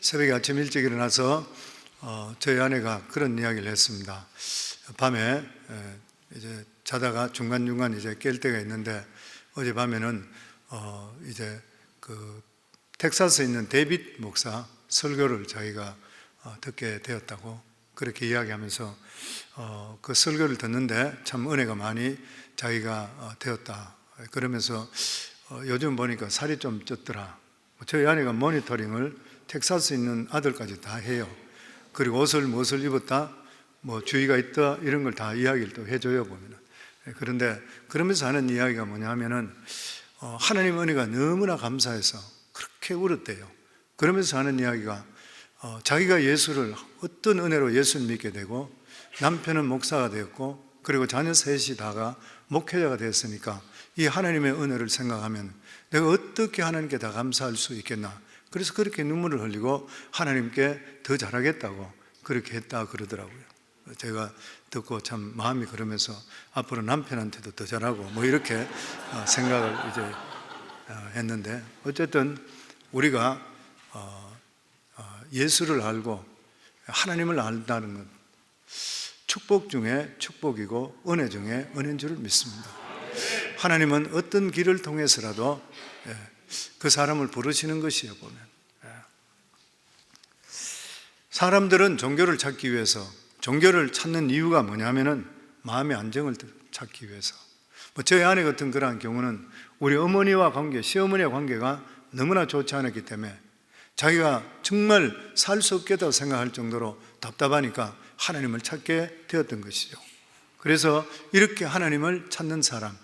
새벽에 아침 일찍 일어나서 저희 아내가 그런 이야기를 했습니다. 밤에 이제 자다가 중간중간 이제 깰 때가 있는데, 어젯밤에는 이제 그 텍사스에 있는 데이빗 목사 설교를 자기가 듣게 되었다고 그렇게 이야기하면서 그 설교를 듣는데 참 은혜가 많이 자기가 되었다. 그러면서 요즘 보니까 살이 좀 쪘더라. 저희 아내가 모니터링을 텍사스에 있는 아들까지 다 해요. 그리고 옷을 무엇을 입었다, 뭐 주의가 있다, 이런 걸 다 이야기를 또 해줘요, 보면은. 그런데 그러면서 하는 이야기가 뭐냐면은 하나님 은혜가 너무나 감사해서 그렇게 울었대요. 그러면서 하는 이야기가 자기가 예수를 어떤 은혜로 예수를 믿게 되고, 남편은 목사가 되었고, 그리고 자녀 셋이 다가 목회자가 되었으니까 이 하나님의 은혜를 생각하면 내가 어떻게 하나님께 다 감사할 수 있겠나. 그래서 그렇게 눈물을 흘리고 하나님께 더 잘하겠다고 그렇게 했다 그러더라고요. 제가 듣고 참 마음이 그러면서 앞으로 남편한테도 더 잘하고 뭐 이렇게 생각을 이제 했는데, 어쨌든 우리가 예수를 알고 하나님을 안다는 건 축복 중에 축복이고 은혜 중에 은혜인 줄 믿습니다. 하나님은 어떤 길을 통해서라도 그 사람을 부르시는 것이에요, 보면. 사람들은 종교를 찾기 위해서, 종교를 찾는 이유가 뭐냐면은 마음의 안정을 찾기 위해서. 저희 아내 같은 그러한 경우는 우리 어머니와 관계, 시어머니와 관계가 너무나 좋지 않았기 때문에 자기가 정말 살 수 없겠다고 생각할 정도로 답답하니까 하나님을 찾게 되었던 것이죠. 그래서 이렇게 하나님을 찾는 사람,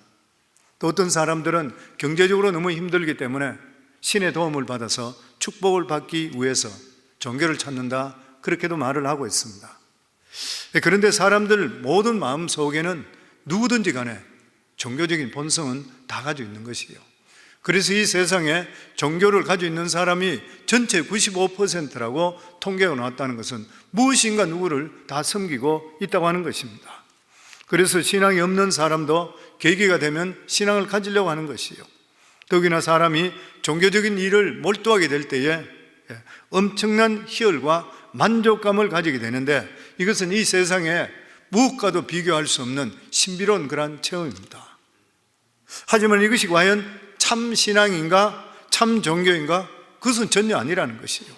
또 어떤 사람들은 경제적으로 너무 힘들기 때문에 신의 도움을 받아서 축복을 받기 위해서 종교를 찾는다, 그렇게도 말을 하고 있습니다. 그런데 사람들 모든 마음 속에는 누구든지 간에 종교적인 본성은 다 가지고 있는 것이에요. 그래서 이 세상에 종교를 가지고 있는 사람이 전체 95%라고 통계가 나왔다는 것은 무엇인가 누구를 다 섬기고 있다고 하는 것입니다. 그래서 신앙이 없는 사람도 계기가 되면 신앙을 가지려고 하는 것이에요. 더구나 사람이 종교적인 일을 몰두하게 될 때에 엄청난 희열과 만족감을 가지게 되는데, 이것은 이 세상에 무엇과도 비교할 수 없는 신비로운 그러한 체험입니다. 하지만 이것이 과연 참 신앙인가, 참 종교인가? 그것은 전혀 아니라는 것이에요.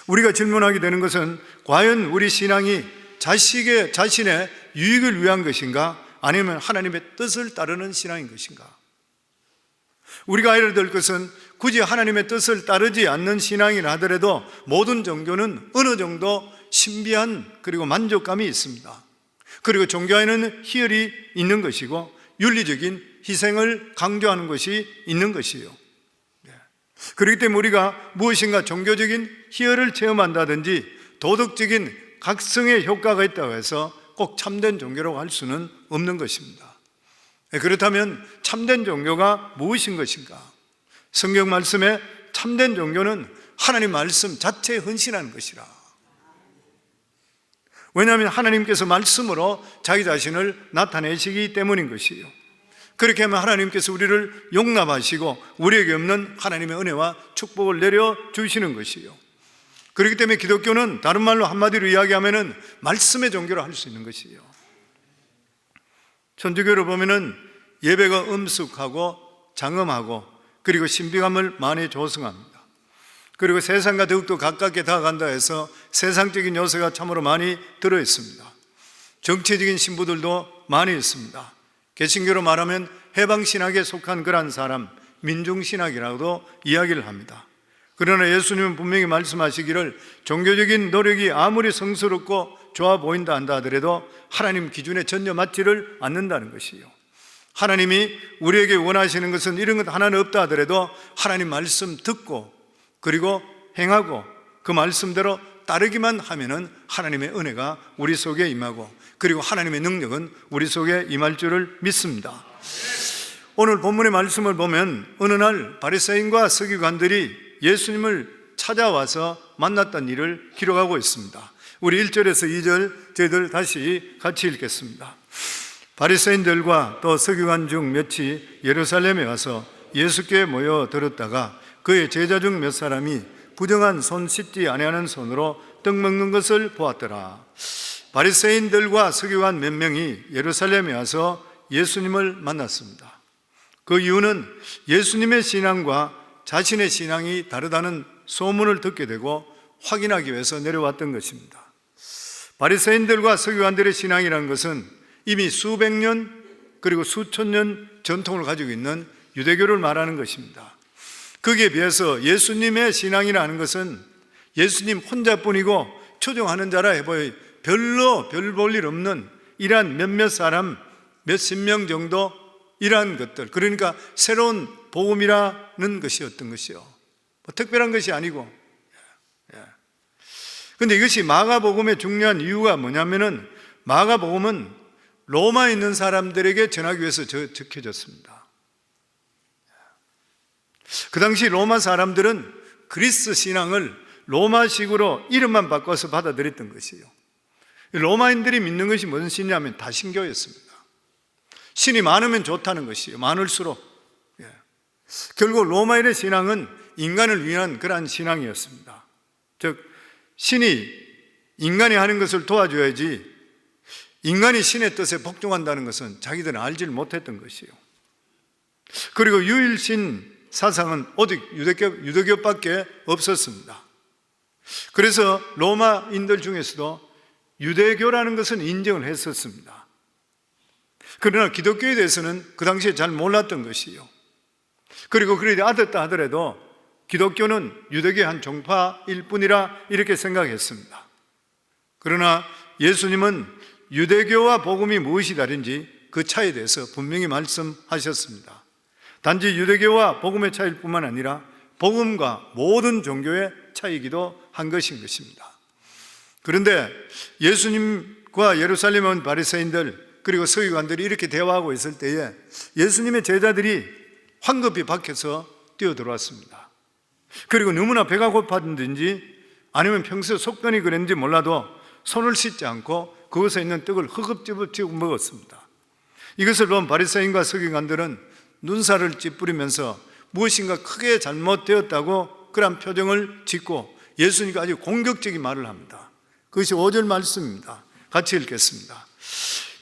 우리가 질문하게 되는 것은 과연 우리 신앙이 자신의 유익을 위한 것인가, 아니면 하나님의 뜻을 따르는 신앙인 것인가? 우리가 알아야 될 것은 굳이 하나님의 뜻을 따르지 않는 신앙이라 하더라도 모든 종교는 어느 정도 신비한 그리고 만족감이 있습니다. 그리고 종교에는 희열이 있는 것이고 윤리적인 희생을 강조하는 것이 있는 것이에요. 그렇기 때문에 우리가 무엇인가 종교적인 희열을 체험한다든지 도덕적인 각성의 효과가 있다고 해서 꼭 참된 종교라고 할 수는 없는 것입니다. 그렇다면 참된 종교가 무엇인 것인가? 성경 말씀에 참된 종교는 하나님 말씀 자체에 헌신하는 것이라. 왜냐하면 하나님께서 말씀으로 자기 자신을 나타내시기 때문인 것이에요. 그렇게 하면 하나님께서 우리를 용납하시고 우리에게 없는 하나님의 은혜와 축복을 내려주시는 것이에요. 그렇기 때문에 기독교는 다른 말로 한마디로 이야기하면 말씀의 종교로 할 수 있는 것이에요. 천주교를 보면은 예배가 엄숙하고 장엄하고 그리고 신비감을 많이 조성합니다. 그리고 세상과 더욱더 가깝게 다가간다 해서 세상적인 요소가 참으로 많이 들어있습니다. 정치적인 신부들도 많이 있습니다. 개신교로 말하면 해방신학에 속한 그러한 사람, 민중신학이라고도 이야기를 합니다. 그러나 예수님은 분명히 말씀하시기를 종교적인 노력이 아무리 성스럽고 좋아 보인다 한다 하더라도 하나님 기준에 전혀 맞지를 않는다는 것이에요. 하나님이 우리에게 원하시는 것은 이런 것 하나는 없다 하더라도 하나님 말씀 듣고 그리고 행하고 그 말씀대로 따르기만 하면은 하나님의 은혜가 우리 속에 임하고 그리고 하나님의 능력은 우리 속에 임할 줄을 믿습니다. 오늘 본문의 말씀을 보면 어느 날 바리새인과 서기관들이 예수님을 찾아와서 만났던 일을 기록하고 있습니다. 우리 1절에서 2절 저희들 다시 같이 읽겠습니다. 바리새인들과 또 서기관 중 몇이 예루살렘에 와서 예수께 모여 들었다가 그의 제자 중 몇 사람이 부정한 손 씻지 아니하는 손으로 떡 먹는 것을 보았더라. 바리새인들과 서기관 몇 명이 예루살렘에 와서 예수님을 만났습니다. 그 이유는 예수님의 신앙과 자신의 신앙이 다르다는 소문을 듣게 되고 확인하기 위해서 내려왔던 것입니다. 바리새인들과 서기관들의 신앙이라는 것은 이미 수백 년 그리고 수천 년 전통을 가지고 있는 유대교를 말하는 것입니다. 거기에 비해서 예수님의 신앙이라는 것은 예수님 혼자뿐이고 초종하는 자라 해보여 별로 별 볼 일 없는 이러한 몇몇 사람 몇십 명 정도 이러한 것들, 그러니까 새로운 복음이라는 것이 어떤 것이요, 뭐 특별한 것이 아니고. 그런데 이것이 마가복음의 중요한 이유가 뭐냐면은 마가복음은 로마에 있는 사람들에게 전하기 위해서 적혀졌습니다. 그 당시 로마 사람들은 그리스 신앙을 로마식으로 이름만 바꿔서 받아들였던 것이에요. 로마인들이 믿는 것이 무슨 신이냐면 다신교였습니다. 신이 많으면 좋다는 것이에요. 많을수록. 결국 로마인의 신앙은 인간을 위한 그러한 신앙이었습니다. 즉 신이 인간이 하는 것을 도와줘야지 인간이 신의 뜻에 복종한다는 것은 자기들은 알지를 못했던 것이에요. 그리고 유일신 사상은 오직 유대교밖에 없었습니다. 그래서 로마인들 중에서도 유대교라는 것은 인정을 했었습니다. 그러나 기독교에 대해서는 그 당시에 잘 몰랐던 것이에요. 그리고 그렇게 알았다 하더라도 기독교는 유대교의 한 종파일 뿐이라 이렇게 생각했습니다. 그러나 예수님은 유대교와 복음이 무엇이 다른지 그 차이에 대해서 분명히 말씀하셨습니다. 단지 유대교와 복음의 차이일 뿐만 아니라 복음과 모든 종교의 차이이기도 한 것인 것입니다. 그런데 예수님과 예루살렘에 온 바리새인들 그리고 서기관들이 이렇게 대화하고 있을 때에 예수님의 제자들이 황급히 밖에서 뛰어들어왔습니다. 그리고 너무나 배가 고팠는지 아니면 평소에 속편이 그랬는지 몰라도 손을 씻지 않고 그것에 있는 떡을 허겁지겁 먹었습니다. 이것을 본 바리새인과 서기관들은 눈살을 찌푸리면서 무엇인가 크게 잘못되었다고 그런 표정을 짓고 예수님께 아주 공격적인 말을 합니다. 그것이 5절 말씀입니다. 같이 읽겠습니다.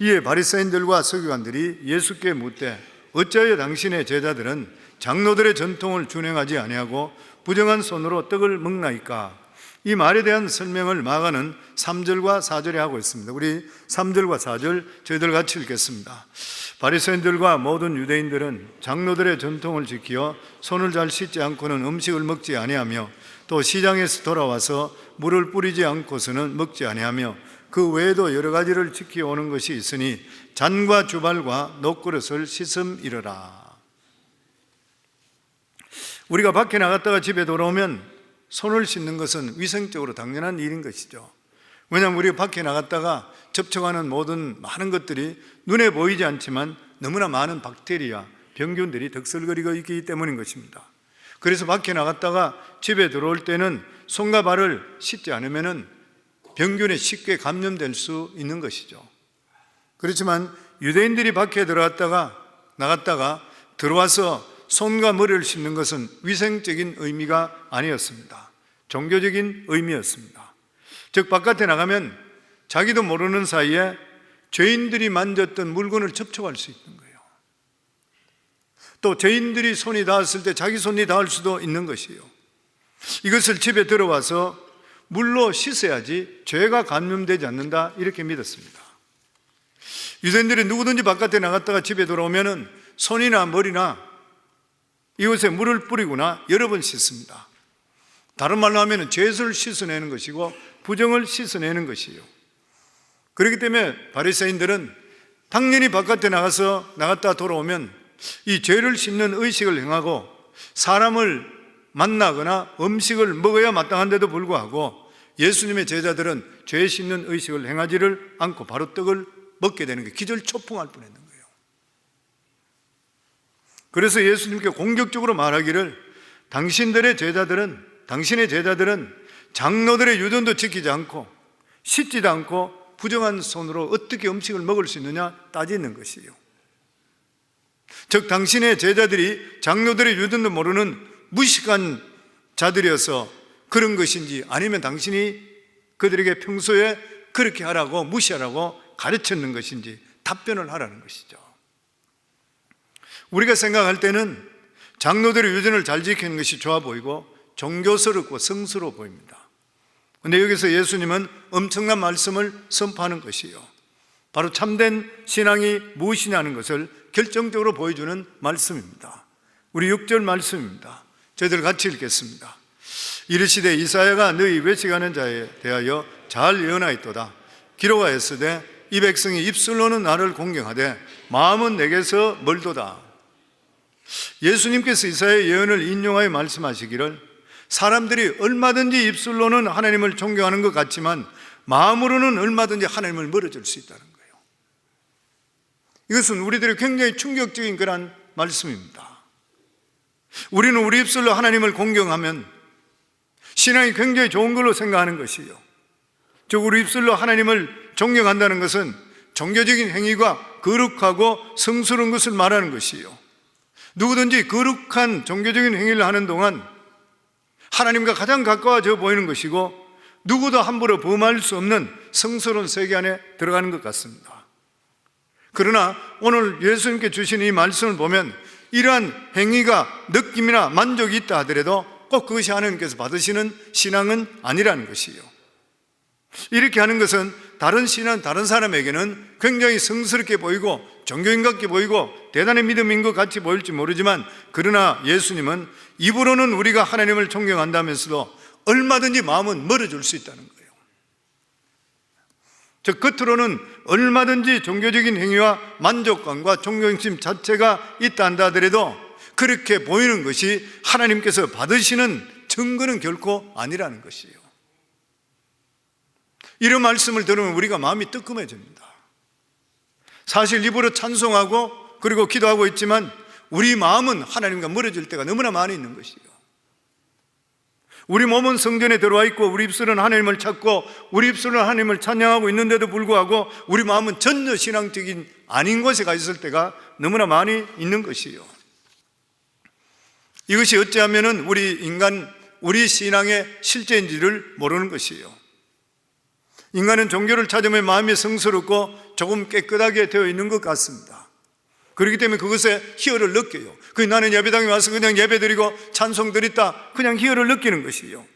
이에 바리새인들과 서기관들이 예수께 묻되 어찌하여 당신의 제자들은 장로들의 전통을 준행하지 아니하고 부정한 손으로 떡을 먹나이까? 이 말에 대한 설명을 마가는 3절과 4절에 하고 있습니다. 우리 3절과 4절 저희들 같이 읽겠습니다. 바리새인들과 모든 유대인들은 장로들의 전통을 지키어 손을 잘 씻지 않고는 음식을 먹지 아니하며 또 시장에서 돌아와서 물을 뿌리지 않고서는 먹지 아니하며 그 외에도 여러 가지를 지켜오는 것이 있으니 잔과 주발과 녹그릇을 씻음이러라. 우리가 밖에 나갔다가 집에 돌아오면 손을 씻는 것은 위생적으로 당연한 일인 것이죠. 왜냐하면 우리가 밖에 나갔다가 접촉하는 모든 많은 것들이 눈에 보이지 않지만 너무나 많은 박테리아, 병균들이 덕설거리고 있기 때문인 것입니다. 그래서 밖에 나갔다가 집에 들어올 때는 손과 발을 씻지 않으면 병균에 쉽게 감염될 수 있는 것이죠. 그렇지만 유대인들이 밖에 나갔다가 들어와서 손과 머리를 씻는 것은 위생적인 의미가 아니었습니다. 종교적인 의미였습니다. 즉 바깥에 나가면 자기도 모르는 사이에 죄인들이 만졌던 물건을 접촉할 수 있는 거예요. 또 죄인들이 손이 닿았을 때 자기 손이 닿을 수도 있는 것이에요. 이것을 집에 들어와서 물로 씻어야지 죄가 감염되지 않는다 이렇게 믿었습니다. 유대인들이 누구든지 바깥에 나갔다가 집에 돌아오면 손이나 머리나 이곳에 물을 뿌리거나 여러 번 씻습니다. 다른 말로 하면 죄를 씻어내는 것이고 부정을 씻어내는 것이에요. 그렇기 때문에 바리새인들은 당연히 바깥에 나갔다 돌아오면 이 죄를 씻는 의식을 행하고 사람을 만나거나 음식을 먹어야 마땅한데도 불구하고 예수님의 제자들은 죄 씻는 의식을 행하지를 않고 바로 떡을 먹게 되는 게 기절초풍할 뻔했는 거예요. 그래서 예수님께 공격적으로 말하기를 당신의 제자들은 장로들의 유전도 지키지 않고 씻지도 않고 부정한 손으로 어떻게 음식을 먹을 수 있느냐 따지는 것이에요. 즉 당신의 제자들이 장로들의 유전도 모르는 무식한 자들이어서 그런 것인지, 아니면 당신이 그들에게 평소에 그렇게 하라고, 무시하라고 가르쳤는 것인지 답변을 하라는 것이죠. 우리가 생각할 때는 장로들의 유전을 잘 지키는 것이 좋아 보이고 종교스럽고 성스러워 보입니다. 그런데 여기서 예수님은 엄청난 말씀을 선포하는 것이요, 바로 참된 신앙이 무엇이냐는 것을 결정적으로 보여주는 말씀입니다. 우리 6절 말씀입니다. 저희들 같이 읽겠습니다. 이르시되 이사야가 너희 외식하는 자에 대하여 잘 예언하였도다. 기록하였으되 이 백성이 입술로는 나를 공경하되 마음은 내게서 멀도다. 예수님께서 이사야의 예언을 인용하여 말씀하시기를, 사람들이 얼마든지 입술로는 하나님을 존경하는 것 같지만 마음으로는 얼마든지 하나님을 멀어질 수 있다는 거예요. 이것은 우리들의 굉장히 충격적인 그런 말씀입니다. 우리는 우리 입술로 하나님을 공경하면 신앙이 굉장히 좋은 걸로 생각하는 것이요, 즉 우리 입술로 하나님을 존경한다는 것은 종교적인 행위가 거룩하고 성스러운 것을 말하는 것이요, 누구든지 거룩한 종교적인 행위를 하는 동안 하나님과 가장 가까워져 보이는 것이고 누구도 함부로 범할 수 없는 성스러운 세계 안에 들어가는 것 같습니다. 그러나 오늘 예수님께 주신 이 말씀을 보면 이러한 행위가 느낌이나 만족이 있다 하더라도 꼭 그것이 하나님께서 받으시는 신앙은 아니라는 것이요, 이렇게 하는 것은 다른 신앙, 다른 사람에게는 굉장히 성스럽게 보이고 종교인 같게 보이고 대단히 믿음인 것 같이 보일지 모르지만, 그러나 예수님은 입으로는 우리가 하나님을 존경한다면서도 얼마든지 마음은 멀어질 수 있다는 거예요. 즉 겉으로는 얼마든지 종교적인 행위와 만족감과 존경심 자체가 있다 한다 하더라도 그렇게 보이는 것이 하나님께서 받으시는 증거는 결코 아니라는 것이에요. 이런 말씀을 들으면 우리가 마음이 뜨끔해집니다. 사실 입으로 찬송하고 그리고 기도하고 있지만 우리 마음은 하나님과 멀어질 때가 너무나 많이 있는 것이에요. 우리 몸은 성전에 들어와 있고 우리 입술은 하나님을 찾고 우리 입술은 하나님을 찬양하고 있는데도 불구하고 우리 마음은 전혀 신앙적인 아닌 곳에 가 있을 때가 너무나 많이 있는 것이에요. 이것이 어찌하면 우리 신앙의 실제인지를 모르는 것이에요. 인간은 종교를 찾으면 마음이 성스럽고 조금 깨끗하게 되어 있는 것 같습니다. 그렇기 때문에 그것에 희열을 느껴요. 나는 예배당에 와서 그냥 예배드리고 찬송 드렸다, 그냥 희열을 느끼는 것이에요.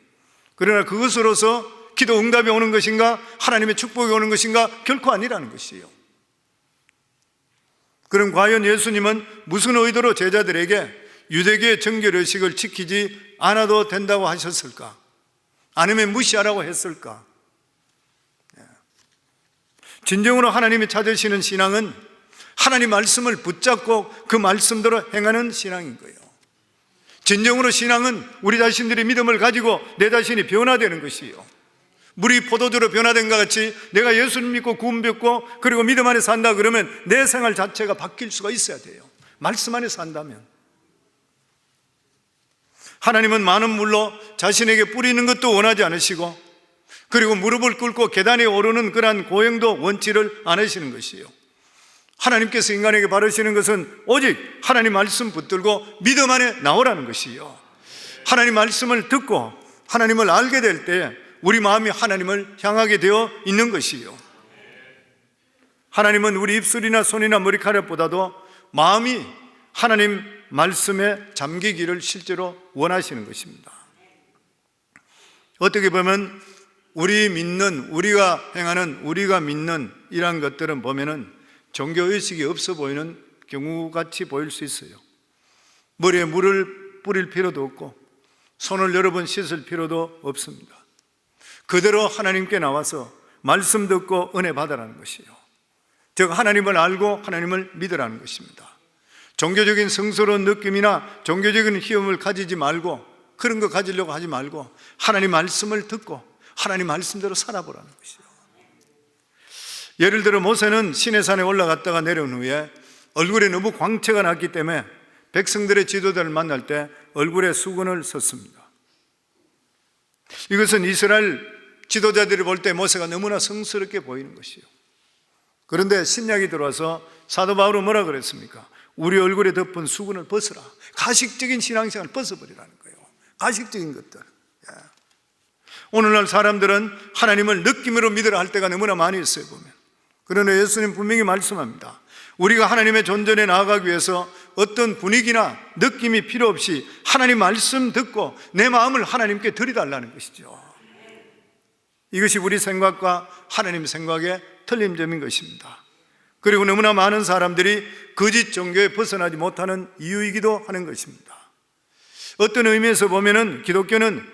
그러나 그것으로서 기도 응답이 오는 것인가, 하나님의 축복이 오는 것인가, 결코 아니라는 것이에요. 그럼 과연 예수님은 무슨 의도로 제자들에게 유대교의 정결의식을 지키지 않아도 된다고 하셨을까? 아니면 무시하라고 했을까? 진정으로 하나님이 찾으시는 신앙은 하나님 말씀을 붙잡고 그 말씀대로 행하는 신앙인 거예요. 진정으로 신앙은 우리 자신들이 믿음을 가지고 내 자신이 변화되는 것이에요. 물이 포도주로 변화된 것 같이 내가 예수를 믿고 구원 받고 그리고 믿음 안에 산다 그러면 내 생활 자체가 바뀔 수가 있어야 돼요. 말씀 안에 산다면. 하나님은 많은 물로 자신에게 뿌리는 것도 원하지 않으시고, 그리고 무릎을 꿇고 계단에 오르는 그러한 고행도 원치를 않으시는 것이에요. 하나님께서 인간에게 바라시는 것은 오직 하나님 말씀 붙들고 믿음 안에 나오라는 것이에요. 하나님 말씀을 듣고 하나님을 알게 될 때 우리 마음이 하나님을 향하게 되어 있는 것이에요. 하나님은 우리 입술이나 손이나 머리카락보다도 마음이 하나님 말씀에 잠기기를 실제로 원하시는 것입니다. 어떻게 보면 우리가 행하는, 우리가 믿는 이러한 것들은 보면은 종교의식이 없어 보이는 경우같이 보일 수 있어요. 머리에 물을 뿌릴 필요도 없고 손을 여러 번 씻을 필요도 없습니다. 그대로 하나님께 나와서 말씀 듣고 은혜 받으라는 것이에요. 즉 하나님을 알고 하나님을 믿으라는 것입니다. 종교적인 성스러운 느낌이나 종교적인 희염을 가지지 말고, 그런 거 가지려고 하지 말고 하나님 말씀을 듣고 하나님 말씀대로 살아보라는 것이에요. 예를 들어 모세는 시내산에 올라갔다가 내려온 후에 얼굴에 너무 광채가 났기 때문에 백성들의 지도자를 만날 때 얼굴에 수건을 썼습니다. 이것은 이스라엘 지도자들이 볼 때 모세가 너무나 성스럽게 보이는 것이에요. 그런데 신약이 들어와서 사도 바울은 뭐라 그랬습니까? 우리 얼굴에 덮은 수건을 벗으라. 가식적인 신앙생활을 벗어버리라는 거예요. 가식적인 것들. 오늘날 사람들은 하나님을 느낌으로 믿으라 할 때가 너무나 많이 있어요, 보면. 그러나 예수님 분명히 말씀합니다. 우리가 하나님의 존전에 나아가기 위해서 어떤 분위기나 느낌이 필요 없이 하나님 말씀 듣고 내 마음을 하나님께 드리달라는 것이죠. 이것이 우리 생각과 하나님 생각의 틀림점인 것입니다. 그리고 너무나 많은 사람들이 거짓 종교에 벗어나지 못하는 이유이기도 하는 것입니다. 어떤 의미에서 보면은 기독교는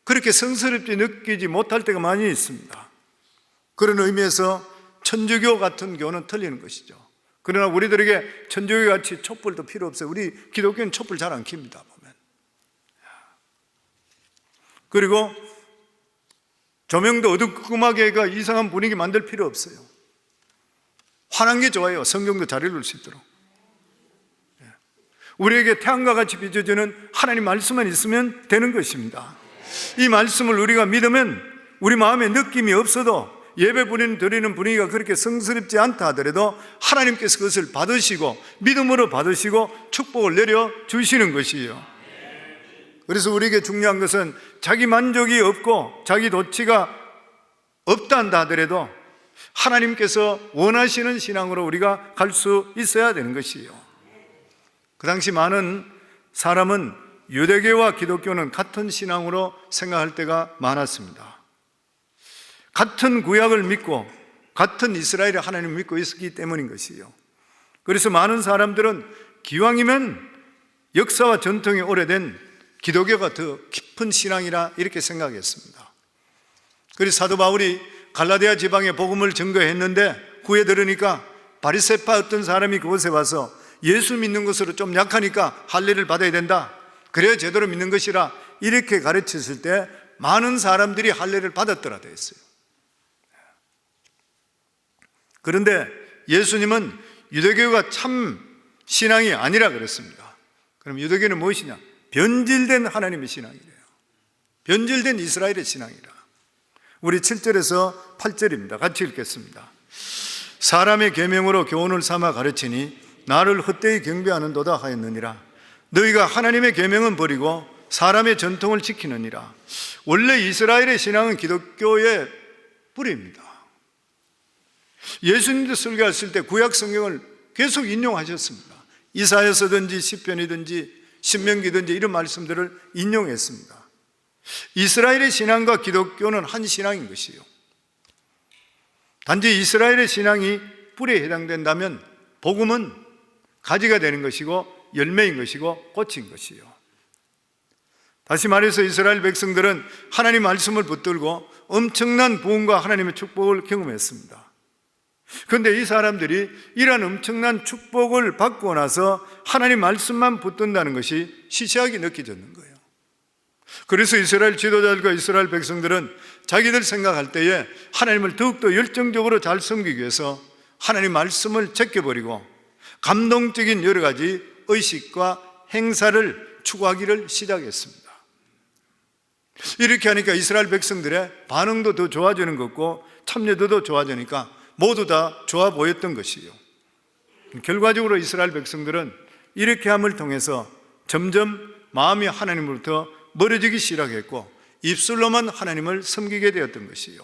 그렇게 성스럽게 느끼지 못할 때가 많이 있습니다. 그런 의미에서 천주교 같은 교는 틀리는 것이죠. 그러나 우리들에게 천주교 같이 촛불도 필요 없어요. 우리 기독교는 촛불 잘 안 켭니다, 보면. 그리고 조명도 어두컴하게 이상한 분위기 만들 필요 없어요. 환한 게 좋아요. 성경도 잘 읽을 수 있도록. 우리에게 태양과 같이 비춰주는 하나님 말씀만 있으면 되는 것입니다. 이 말씀을 우리가 믿으면 우리 마음에 느낌이 없어도 예배 드리는 분위기가 그렇게 성스럽지 않다 하더라도 하나님께서 그것을 받으시고 믿음으로 받으시고 축복을 내려주시는 것이에요. 그래서 우리에게 중요한 것은 자기 만족이 없고 자기 도취가 없다 한다 하더라도 하나님께서 원하시는 신앙으로 우리가 갈 수 있어야 되는 것이에요. 그 당시 많은 사람은 유대교와 기독교는 같은 신앙으로 생각할 때가 많았습니다. 같은 구약을 믿고 같은 이스라엘의 하나님을 믿고 있었기 때문인 것이에요. 그래서 많은 사람들은 기왕이면 역사와 전통이 오래된 기독교가 더 깊은 신앙이라 이렇게 생각했습니다. 그래서 사도 바울이 갈라디아 지방에 복음을 증거했는데 후에 들으니까 바리새파 어떤 사람이 그곳에 와서 예수 믿는 것으로 좀 약하니까 할례를 받아야 된다, 그래야 제대로 믿는 것이라 이렇게 가르쳤을 때 많은 사람들이 할례를 받았더라 되어 있어요. 그런데 예수님은 유대교가 참 신앙이 아니라 그랬습니다. 그럼 유대교는 무엇이냐? 변질된 하나님의 신앙이래요. 변질된 이스라엘의 신앙이라. 우리 7절에서 8절입니다. 같이 읽겠습니다. 사람의 계명으로 교훈을 삼아 가르치니 나를 헛되이 경배하는도다 하였느니라. 너희가 하나님의 계명은 버리고 사람의 전통을 지키느니라. 원래 이스라엘의 신앙은 기독교의 뿌리입니다. 예수님도 설교하실 때 구약 성경을 계속 인용하셨습니다. 이사야서든지 시편이든지 신명기든지 이런 말씀들을 인용했습니다. 이스라엘의 신앙과 기독교는 한 신앙인 것이요. 단지 이스라엘의 신앙이 뿌리에 해당된다면 복음은 가지가 되는 것이고 열매인 것이고 꽃인 것이요. 다시 말해서 이스라엘 백성들은 하나님 말씀을 붙들고 엄청난 부흥과 하나님의 축복을 경험했습니다. 그런데 이 사람들이 이러한 엄청난 축복을 받고 나서 하나님 말씀만 붙든다는 것이 시시하게 느껴졌는 거예요. 그래서 이스라엘 지도자들과 이스라엘 백성들은 자기들 생각할 때에 하나님을 더욱더 열정적으로 잘 섬기기 위해서 하나님 말씀을 제껴버리고 감동적인 여러 가지 의식과 행사를 추구하기를 시작했습니다. 이렇게 하니까 이스라엘 백성들의 반응도 더 좋아지는 것 같고 참여도도 좋아지니까 모두 다 좋아 보였던 것이에요. 결과적으로 이스라엘 백성들은 이렇게 함을 통해서 점점 마음이 하나님으로부터 멀어지기 시작했고 입술로만 하나님을 섬기게 되었던 것이에요.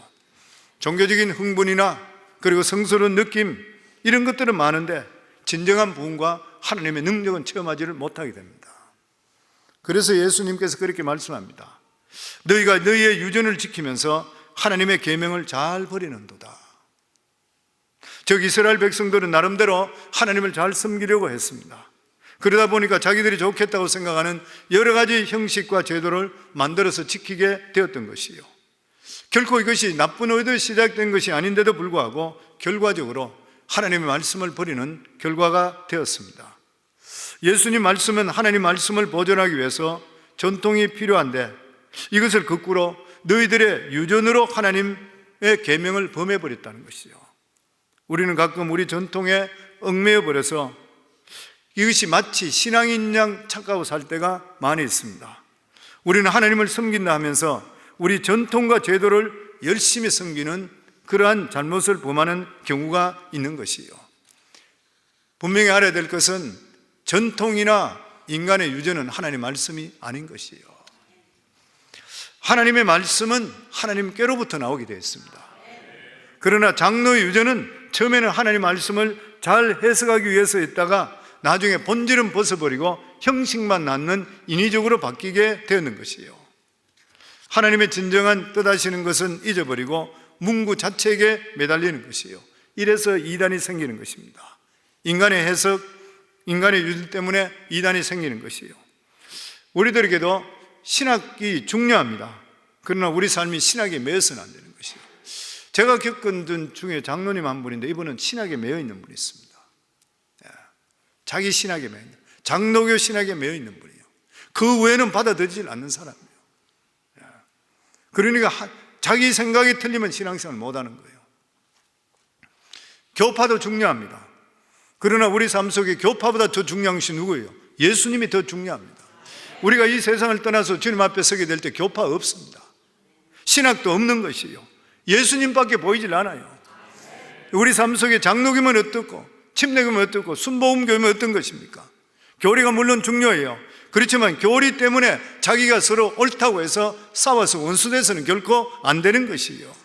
종교적인 흥분이나 그리고 성스러운 느낌 이런 것들은 많은데 진정한 부흥과 하나님의 능력은 체험하지를 못하게 됩니다. 그래서 예수님께서 그렇게 말씀합니다. 너희가 너희의 유전을 지키면서 하나님의 계명을 잘 버리는도다. 즉 이스라엘 백성들은 나름대로 하나님을 잘 섬기려고 했습니다. 그러다 보니까 자기들이 좋겠다고 생각하는 여러 가지 형식과 제도를 만들어서 지키게 되었던 것이요. 결코 이것이 나쁜 의도에 시작된 것이 아닌데도 불구하고 결과적으로 하나님의 말씀을 버리는 결과가 되었습니다. 예수님 말씀은 하나님 말씀을 보존하기 위해서 전통이 필요한데 이것을 거꾸로 너희들의 유전으로 하나님의 계명을 범해버렸다는 것이요. 우리는 가끔 우리 전통에 얽매여 버려서 이것이 마치 신앙인 양 착각하고 살 때가 많이 있습니다. 우리는 하나님을 섬긴다 하면서 우리 전통과 제도를 열심히 섬기는 그러한 잘못을 범하는 경우가 있는 것이요. 분명히 알아야 될 것은 전통이나 인간의 유전은 하나님의 말씀이 아닌 것이요. 하나님의 말씀은 하나님께로부터 나오게 되어 있습니다. 그러나 장로의 유전은 처음에는 하나님 말씀을 잘 해석하기 위해서 했다가 나중에 본질은 벗어버리고 형식만 낳는 인위적으로 바뀌게 되었는 것이에요. 하나님의 진정한 뜻하시는 것은 잊어버리고 문구 자체에 매달리는 것이에요. 이래서 이단이 생기는 것입니다. 인간의 해석, 인간의 유전 때문에 이단이 생기는 것이에요. 우리들에게도 신학이 중요합니다. 그러나 우리 삶이 신학에 매여서는 안 되는 것이에요. 제가 겪은 분 중에 장로님 한 분인데 이분은 신학에 매여 있는 분이 있습니다. 자기 신학에 매여 있는, 장로교 신학에 매여 있는 분이에요. 그 외에는 받아들이지 않는 사람이에요. 그러니까 자기 생각이 틀리면 신앙생활을 못하는 거예요. 교파도 중요합니다. 그러나 우리 삶 속에 교파보다 더 중요한 것이 누구예요? 예수님이 더 중요합니다. 우리가 이 세상을 떠나서 주님 앞에 서게 될 때 교파 없습니다. 신학도 없는 것이에요. 예수님밖에 보이질 않아요. 우리 삶 속에 장로교면 어떻고 침례교면 어떻고 순복음교면 어떤 것입니까? 교리가 물론 중요해요. 그렇지만 교리 때문에 자기가 서로 옳다고 해서 싸워서 원수돼서는 결코 안 되는 것이에요.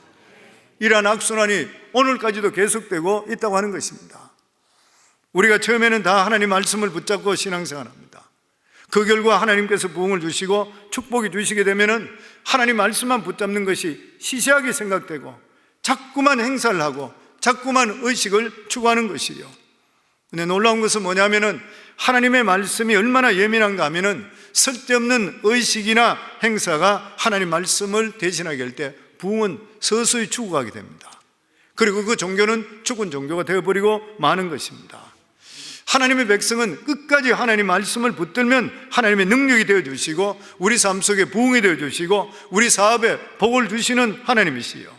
이러한 악순환이 오늘까지도 계속되고 있다고 하는 것입니다. 우리가 처음에는 다 하나님 말씀을 붙잡고 신앙생활합니다. 그 결과 하나님께서 부흥을 주시고 축복이 주시게 되면은 하나님 말씀만 붙잡는 것이 시시하게 생각되고 자꾸만 행사를 하고 자꾸만 의식을 추구하는 것이에요. 근데 놀라운 것은 뭐냐면은 하나님의 말씀이 얼마나 예민한가 하면은 쓸데없는 의식이나 행사가 하나님 말씀을 대신하게 할 때 부흥은 서서히 죽어가게 됩니다. 그리고 그 종교는 죽은 종교가 되어버리고 마는 것입니다. 하나님의 백성은 끝까지 하나님 말씀을 붙들면 하나님의 능력이 되어주시고 우리 삶 속에 부흥이 되어주시고 우리 사업에 복을 주시는 하나님이시요,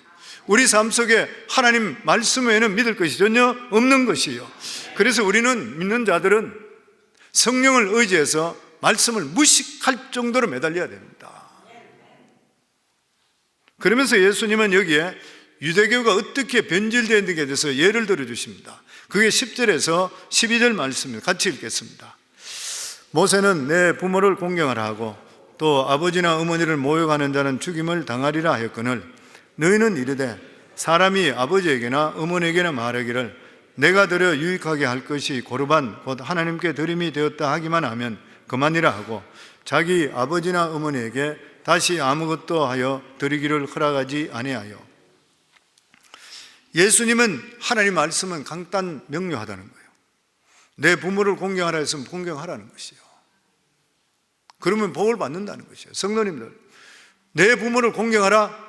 우리 삶 속에 하나님 말씀 외에는 믿을 것이 전혀 없는 것이요. 그래서 우리는 믿는 자들은 성령을 의지해서 말씀을 무식할 정도로 매달려야 됩니다. 그러면서 예수님은 여기에 유대교가 어떻게 변질되는지에 대해서 예를 들어 주십니다. 그게 10절에서 12절 말씀입니다. 같이 읽겠습니다. 모세는 내 부모를 공경하라 하고 또 아버지나 어머니를 모욕하는 자는 죽임을 당하리라 하였거늘 너희는 이르되 사람이 아버지에게나 어머니에게나 말하기를 내가 드려 유익하게 할 것이 고르반 곧 하나님께 드림이 되었다 하기만 하면 그만이라 하고 자기 아버지나 어머니에게 다시 아무것도 하여 드리기를 허락하지 아니하여. 예수님은 하나님 말씀은 강단 명료하다는 거예요. 내 부모를 공경하라 했으면 공경하라는 것이에요. 그러면 복을 받는다는 것이에요. 성도님들, 내 부모를 공경하라,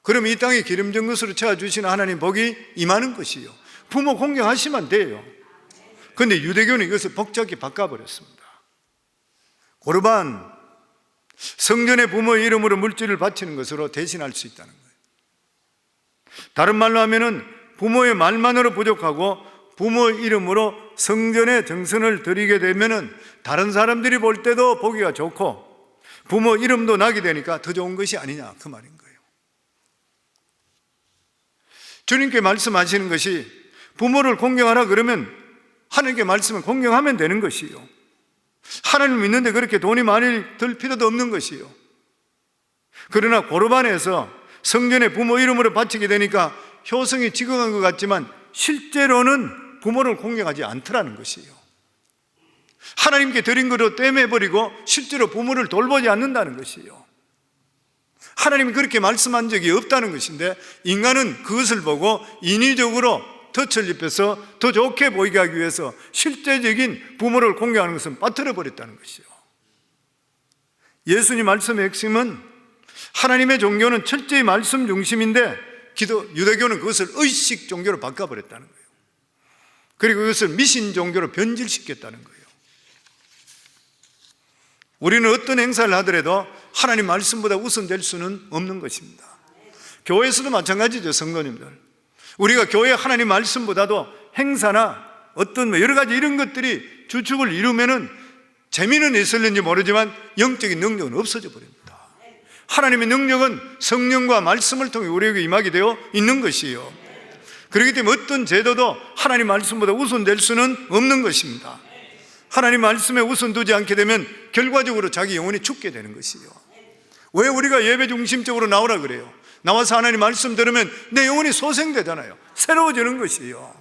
그러면 이 땅에 기름진 것으로 채워주시는 하나님 복이 임하는 것이에요. 부모 공경하시면 돼요. 그런데 유대교는 이것을 복잡히 바꿔버렸습니다. 고르반, 성전의 부모의 이름으로 물질을 바치는 것으로 대신할 수 있다는 거예요. 다른 말로 하면은 부모의 말만으로 부족하고 부모 이름으로 성전에 정성을 드리게 되면은 다른 사람들이 볼 때도 보기가 좋고 부모 이름도 나게 되니까 더 좋은 것이 아니냐, 그 말인 거예요. 주님께 말씀하시는 것이 부모를 공경하라 그러면 하나님께 말씀을 공경하면 되는 것이요. 하나님을 믿는데 그렇게 돈이 많이 들 필요도 없는 것이요. 그러나 고르반에서 성전에 부모 이름으로 바치게 되니까 효성이 지극한 것 같지만 실제로는 부모를 공경하지 않더라는 것이에요. 하나님께 드린 것으로 떼매버리고 실제로 부모를 돌보지 않는다는 것이에요. 하나님이 그렇게 말씀한 적이 없다는 것인데 인간은 그것을 보고 인위적으로 덫을 입혀서 더 좋게 보이게 하기 위해서 실제적인 부모를 공경하는 것은 빠뜨려 버렸다는 것이요. 예수님 말씀의 핵심은 하나님의 종교는 철저히 말씀 중심인데 유대교는 그것을 의식 종교로 바꿔버렸다는 거예요. 그리고 그것을 미신 종교로 변질시켰다는 거예요. 우리는 어떤 행사를 하더라도 하나님 말씀보다 우선될 수는 없는 것입니다. 교회에서도 마찬가지죠, 성도님들. 우리가 교회 하나님 말씀보다도 행사나 어떤 여러 가지 이런 것들이 주축을 이루면은 재미는 있을는지 모르지만 영적인 능력은 없어져 버립니다. 하나님의 능력은 성령과 말씀을 통해 우리에게 임하게 되어 있는 것이에요. 그렇기 때문에 어떤 제도도 하나님 말씀보다 우선될 수는 없는 것입니다. 하나님 말씀에 우선 두지 않게 되면 결과적으로 자기 영혼이 죽게 되는 것이에요. 왜 우리가 예배 중심적으로 나오라 그래요? 나와서 하나님 말씀 들으면 내 영혼이 소생되잖아요. 새로워지는 것이에요.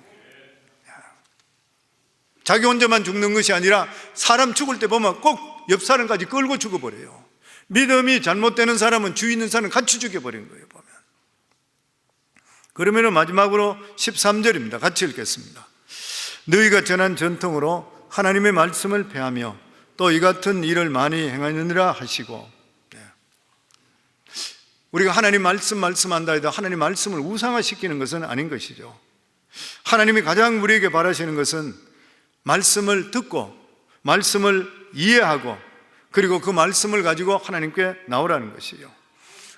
자기 혼자만 죽는 것이 아니라 사람 죽을 때 보면 꼭 옆 사람까지 끌고 죽어버려요. 믿음이 잘못되는 사람은 주위 있는 사람은 같이 죽여버리는 거예요, 보면. 그러면 마지막으로 13절입니다. 같이 읽겠습니다. 너희가 전한 전통으로 하나님의 말씀을 폐하며 또 이 같은 일을 많이 행하느니라 하시고. 우리가 하나님 말씀한다 해도 하나님 말씀을 우상화시키는 것은 아닌 것이죠. 하나님이 가장 우리에게 바라시는 것은 말씀을 듣고 말씀을 이해하고 그리고 그 말씀을 가지고 하나님께 나오라는 것이에요.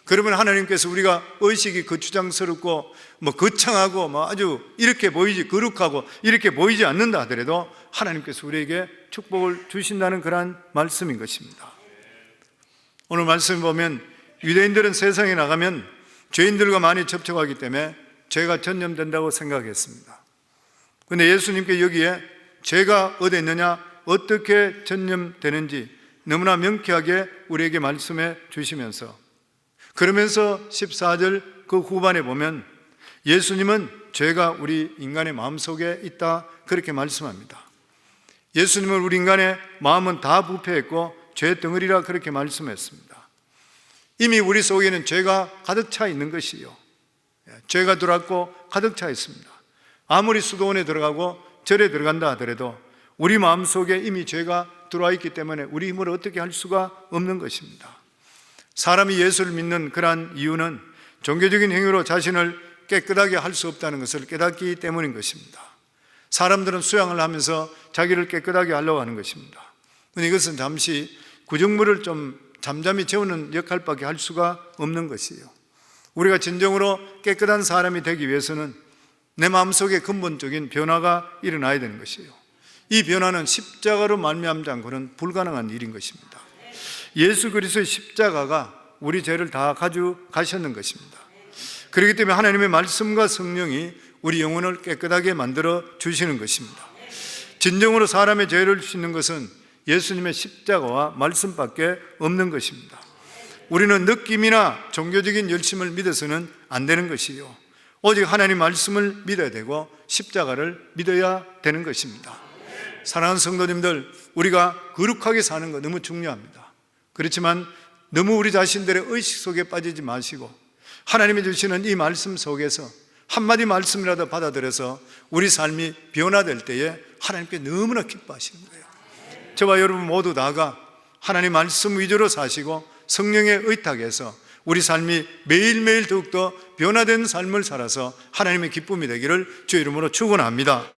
그러면 하나님께서 우리가 의식이 거추장스럽고 거창하고 아주 이렇게 보이지, 거룩하고 이렇게 보이지 않는다 하더라도 하나님께서 우리에게 축복을 주신다는 그러한 말씀인 것입니다. 오늘 말씀 보면 유대인들은 세상에 나가면 죄인들과 많이 접촉하기 때문에 죄가 전염된다고 생각했습니다. 그런데 예수님께 여기에 죄가 어디 있느냐, 어떻게 전염되는지 너무나 명쾌하게 우리에게 말씀해 주시면서, 그러면서 14절 그 후반에 보면 예수님은 죄가 우리 인간의 마음속에 있다 그렇게 말씀합니다. 예수님은 우리 인간의 마음은 다 부패했고 죄 덩어리라 그렇게 말씀했습니다. 이미 우리 속에는 죄가 가득 차 있는 것이요, 죄가 들어왔고 가득 차 있습니다. 아무리 수도원에 들어가고 절에 들어간다 하더라도 우리 마음속에 이미 죄가 들어와 있기 때문에 우리 힘으로 어떻게 할 수가 없는 것입니다. 사람이 예수를 믿는 그러한 이유는 종교적인 행위로 자신을 깨끗하게 할 수 없다는 것을 깨닫기 때문인 것입니다. 사람들은 수양을 하면서 자기를 깨끗하게 하려고 하는 것입니다. 그런데 이것은 잠시 구정물을 좀 잠잠히 재우는 역할밖에 할 수가 없는 것이에요. 우리가 진정으로 깨끗한 사람이 되기 위해서는 내 마음속에 근본적인 변화가 일어나야 되는 것이에요. 이 변화는 십자가로 말미암지 않고는 불가능한 일인 것입니다. 예수 그리스도의 십자가가 우리 죄를 다 가져가셨는 것입니다. 그렇기 때문에 하나님의 말씀과 성령이 우리 영혼을 깨끗하게 만들어 주시는 것입니다. 진정으로 사람의 죄를 씻는 것은 예수님의 십자가와 말씀밖에 없는 것입니다. 우리는 느낌이나 종교적인 열심을 믿어서는 안 되는 것이요, 오직 하나님 말씀을 믿어야 되고 십자가를 믿어야 되는 것입니다. 사랑하는 성도님들, 우리가 거룩하게 사는 거 너무 중요합니다. 그렇지만 너무 우리 자신들의 의식 속에 빠지지 마시고 하나님이 주시는 이 말씀 속에서 한마디 말씀이라도 받아들여서 우리 삶이 변화될 때에 하나님께 너무나 기뻐하시는 거예요. 저와 여러분 모두 다가 하나님 말씀 위주로 사시고 성령에 의탁해서 우리 삶이 매일매일 더욱더 변화된 삶을 살아서 하나님의 기쁨이 되기를 주의 이름으로 축원합니다.